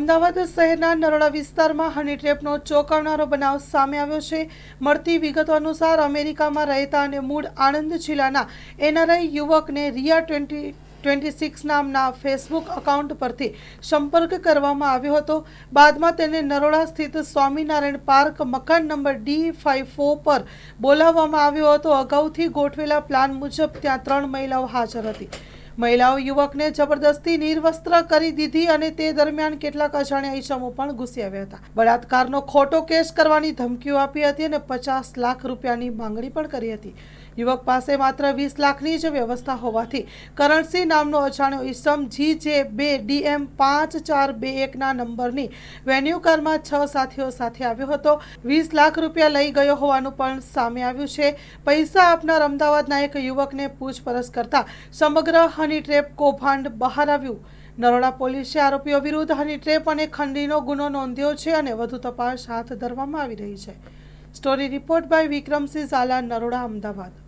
અમદાવાદ શહેરના નરોડા વિસ્તારમાં હની ટ્રેપનો ચોંકાવનારો બનાવ સામે આવ્યો છે। મળતી વિગતો અનુસાર અમેરિકામાં રહેતા અને મૂળ આણંદ જિલ્લાના એનઆરઆઈ યુવકને રિયા 26 નામના ફેસબુક એકાઉન્ટ પરથી સંપર્ક કરવામાં આવ્યો હતો। બાદમાં તેને નરોડા સ્થિત સ્વામિનારાયણ પાર્ક મકાન નંબર D54 પર બોલાવવામાં આવ્યો હતો। અગાઉથી ગોઠવેલા પ્લાન મુજબ ત્યાં 3 મહિલાઓ હાજર હતી। મહિલાઓ યુવકને જબરદસ્તી નિર્વસ્ત્ર કરી દીધી અને તે દરમિયાન કેટલાક અજાણ્યા ઈસમો પણ ઘૂસી આવ્યા હતા। બળાત્કારનો ખોટો કેસ કરવાની ધમકીઓ આપી હતી અને 50 લાખ રૂપિયાની માંગણી પણ કરી હતી। યુવક પાસે માત્ર 20 લાખની જ વ્યવસ્થા હોવાથી કરણસિંહ નામનો અજાણ્યો ઈસમ GJ2DM 5421 ના નંબરની વેન્યુ કારમાં 6 સાથીઓ સાથે આવ્યો હતો। 20 લાખ રૂપિયા લઈ ગયો હોવાનું પણ સામે આવ્યું છે। પૈસા આપનાર અમદાવાદના એક યુવકને પૂછપરછ કરતા સમગ્ર હની ટ્રેપ કૌભાંડ બહાર આવ્યું। નરોડા પોલીસે આરોપીઓ વિરુદ્ધ હની ટ્રેપ અને ખંડણીનો ગુનો નોંધ્યો છે અને વધુ તપાસ હાથ ધરવામાં આવી રહી છે। Story report by Vikramsinh Jhala, Naroda, Ahmedabad.